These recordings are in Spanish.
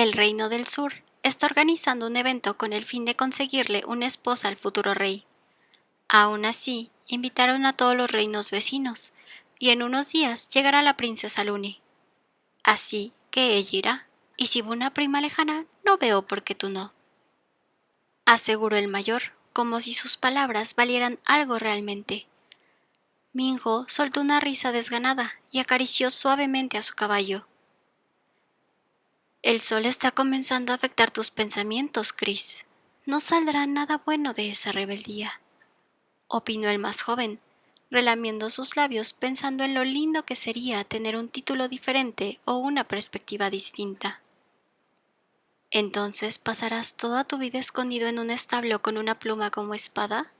El Reino del Sur está organizando un evento con el fin de conseguirle una esposa al futuro rey. Aún así, invitaron a todos los reinos vecinos, y en unos días llegará la princesa Luni. Así que ella irá, y si va una prima lejana, no veo por qué tú no, aseguró el mayor, como si sus palabras valieran algo realmente. Minho soltó una risa desganada y acarició suavemente a su caballo. El sol está comenzando a afectar tus pensamientos, Chris. No saldrá nada bueno de esa rebeldía, opinó el más joven, relamiendo sus labios pensando en lo lindo que sería tener un título diferente o una perspectiva distinta. ¿Entonces pasarás toda tu vida escondido en un establo con una pluma como espada?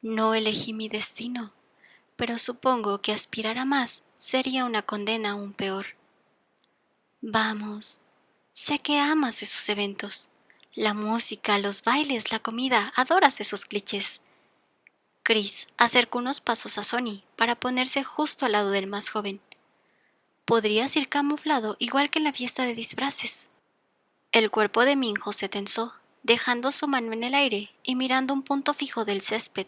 No elegí mi destino, pero supongo que aspirar a más sería una condena aún peor. Vamos, sé que amas esos eventos. La música, los bailes, la comida, adoras esos clichés. Chris acercó unos pasos a Sonny para ponerse justo al lado del más joven. Podrías ir camuflado igual que en la fiesta de disfraces. El cuerpo de Minho se tensó, dejando su mano en el aire y mirando un punto fijo del césped.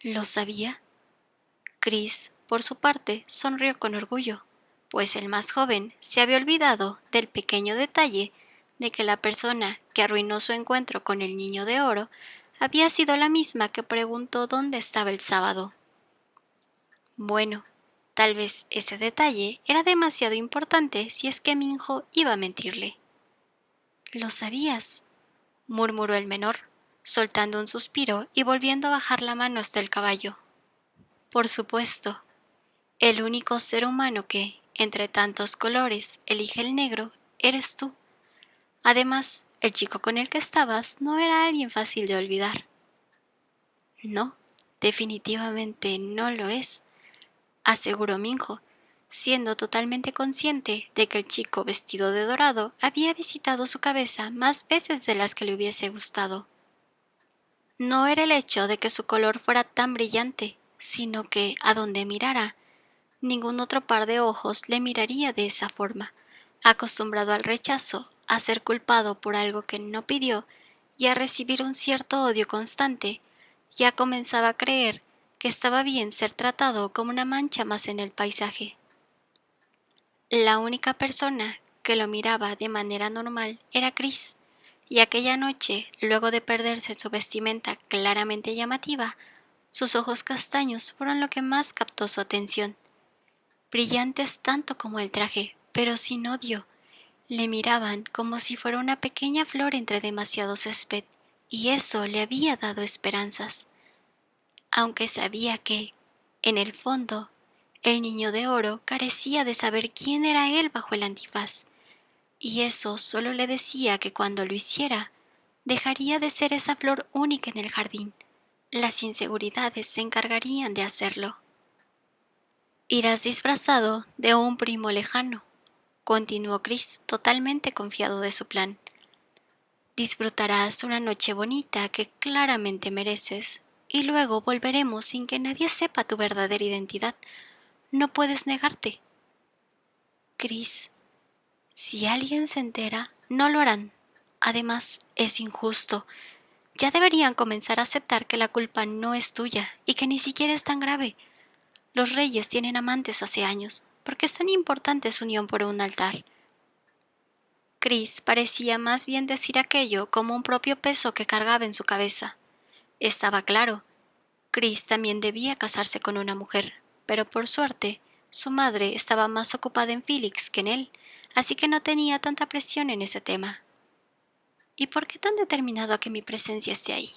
¿Lo sabía? Chris, por su parte, sonrió con orgullo, pues el más joven se había olvidado del pequeño detalle de que la persona que arruinó su encuentro con el niño de oro había sido la misma que preguntó dónde estaba el sábado. Bueno, tal vez ese detalle era demasiado importante si es que Minho iba a mentirle. «Lo sabías», murmuró el menor, soltando un suspiro y volviendo a bajar la mano hasta el caballo. «Por supuesto. El único ser humano que, entre tantos colores, elige el negro, eres tú. Además, el chico con el que estabas no era alguien fácil de olvidar». «No, definitivamente no lo es», aseguró Minho, siendo totalmente consciente de que el chico vestido de dorado había visitado su cabeza más veces de las que le hubiese gustado. No era el hecho de que su color fuera tan brillante, sino que, a donde mirara, ningún otro par de ojos le miraría de esa forma, acostumbrado al rechazo, a ser culpado por algo que no pidió y a recibir un cierto odio constante. Ya comenzaba a creer que estaba bien ser tratado como una mancha más en el paisaje. La única persona que lo miraba de manera normal era Chris, y aquella noche, luego de perderse su vestimenta claramente llamativa, sus ojos castaños fueron lo que más captó su atención. Brillantes tanto como el traje, pero sin odio. Le miraban como si fuera una pequeña flor entre demasiado césped, y eso le había dado esperanzas. Aunque sabía que, en el fondo, el niño de oro carecía de saber quién era él bajo el antifaz, y eso solo le decía que cuando lo hiciera, dejaría de ser esa flor única en el jardín. Las inseguridades se encargarían de hacerlo. «Irás disfrazado de un primo lejano», continuó Chris, totalmente confiado de su plan. «Disfrutarás una noche bonita que claramente mereces, y luego volveremos sin que nadie sepa tu verdadera identidad. No puedes negarte». «Chris, si alguien se entera, no lo harán. Además, es injusto. Ya deberían comenzar a aceptar que la culpa no es tuya y que ni siquiera es tan grave. Los reyes tienen amantes hace años. ¿Por qué es tan importante su unión por un altar?» Chris parecía más bien decir aquello como un propio peso que cargaba en su cabeza. Estaba claro, Chris también debía casarse con una mujer, pero por suerte, su madre estaba más ocupada en Felix que en él, así que no tenía tanta presión en ese tema. «¿Y por qué tan determinado a que mi presencia esté ahí?»,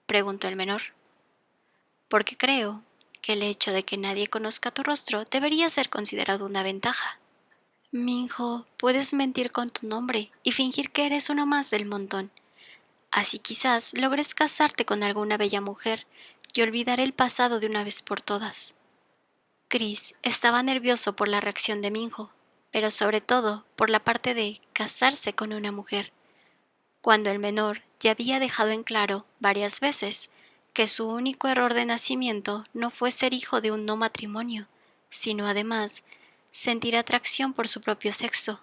preguntó el menor. «Porque creo que el hecho de que nadie conozca tu rostro debería ser considerado una ventaja. Minho, puedes mentir con tu nombre y fingir que eres uno más del montón. Así quizás logres casarte con alguna bella mujer y olvidar el pasado de una vez por todas». Chris estaba nervioso por la reacción de Minho, pero sobre todo por la parte de casarse con una mujer, cuando el menor ya había dejado en claro varias veces que su único error de nacimiento no fue ser hijo de un no matrimonio, sino además sentir atracción por su propio sexo.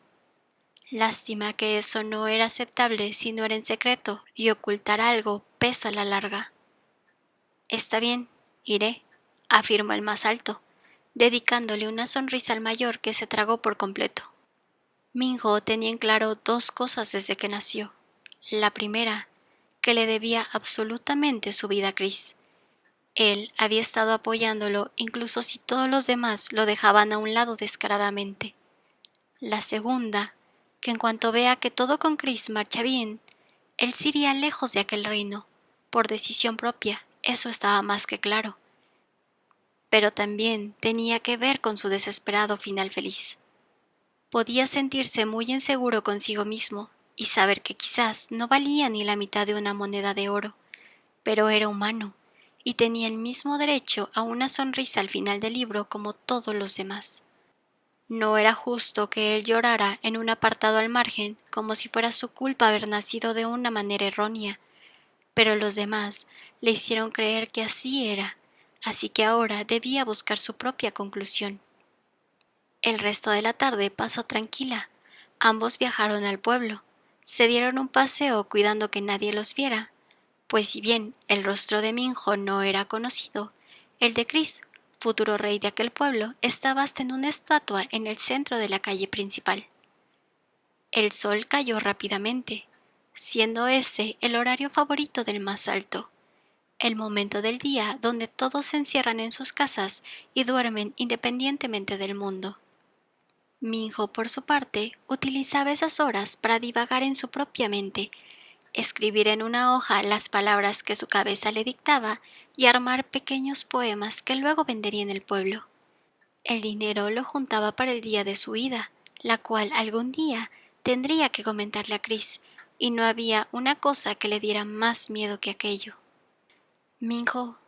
Lástima que eso no era aceptable si no era en secreto, y ocultar algo pesa a la larga. Está bien, iré, afirmó el más alto, dedicándole una sonrisa al mayor que se tragó por completo. Minho tenía en claro dos cosas desde que nació. La primera, que le debía absolutamente su vida a Chris. Él había estado apoyándolo incluso si todos los demás lo dejaban a un lado descaradamente. La segunda, que en cuanto vea que todo con Chris marcha bien, él se iría lejos de aquel reino, por decisión propia, eso estaba más que claro. Pero también tenía que ver con su desesperado final feliz. Podía sentirse muy inseguro consigo mismo y saber que quizás no valía ni la mitad de una moneda de oro, pero era humano y tenía el mismo derecho a una sonrisa al final del libro como todos los demás. No era justo que él llorara en un apartado al margen como si fuera su culpa haber nacido de una manera errónea, pero los demás le hicieron creer que así era, así que ahora debía buscar su propia conclusión. El resto de la tarde pasó tranquila. Ambos viajaron al pueblo. Se dieron un paseo cuidando que nadie los viera, pues si bien el rostro de Minho no era conocido, el de Chris, futuro rey de aquel pueblo, estaba hasta en una estatua en el centro de la calle principal. El sol cayó rápidamente, siendo ese el horario favorito del más alto, el momento del día donde todos se encierran en sus casas y duermen independientemente del mundo. Minho, por su parte, utilizaba esas horas para divagar en su propia mente, escribir en una hoja las palabras que su cabeza le dictaba y armar pequeños poemas que luego vendería en el pueblo. El dinero lo juntaba para el día de su ida, la cual algún día tendría que comentarle a Chris, y no había una cosa que le diera más miedo que aquello. Minho.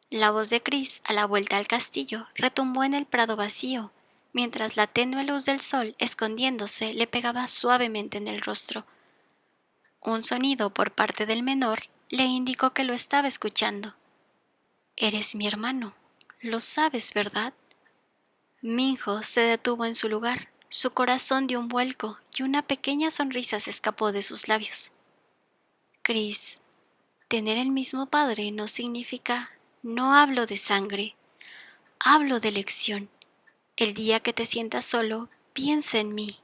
La voz de Chris a la vuelta al castillo retumbó en el prado vacío, mientras la tenue luz del sol escondiéndose le pegaba suavemente en el rostro. Un sonido por parte del menor le indicó que lo estaba escuchando. «Eres mi hermano, lo sabes, ¿verdad?» Minho se detuvo en su lugar, su corazón dio un vuelco y una pequeña sonrisa se escapó de sus labios. «Chris, tener el mismo padre no significa... No hablo de sangre, hablo de elección. El día que te sientas solo, piensa en mí».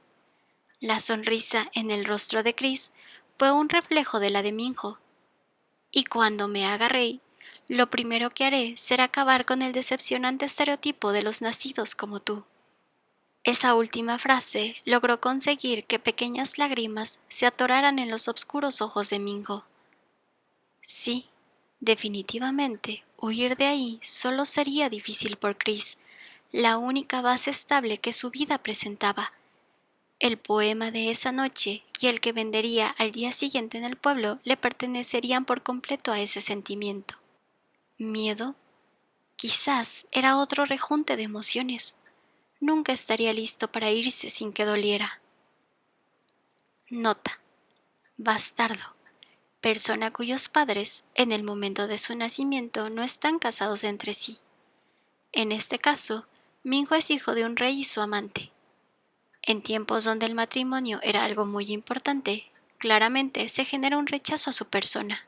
La sonrisa en el rostro de Chris fue un reflejo de la de Minho. «Y cuando me haga rey, lo primero que haré será acabar con el decepcionante estereotipo de los nacidos como tú». Esa última frase logró conseguir que pequeñas lágrimas se atoraran en los oscuros ojos de Minho. Sí, definitivamente, huir de ahí solo sería difícil por Chris, la única base estable que su vida presentaba. El poema de esa noche y el que vendería al día siguiente en el pueblo le pertenecerían por completo a ese sentimiento. ¿Miedo? Quizás era otro rejunte de emociones. Nunca estaría listo para irse sin que doliera. Nota: bastardo. Persona cuyos padres, en el momento de su nacimiento, no están casados entre sí. En este caso, Minho es hijo de un rey y su amante. En tiempos donde el matrimonio era algo muy importante, claramente se genera un rechazo a su persona.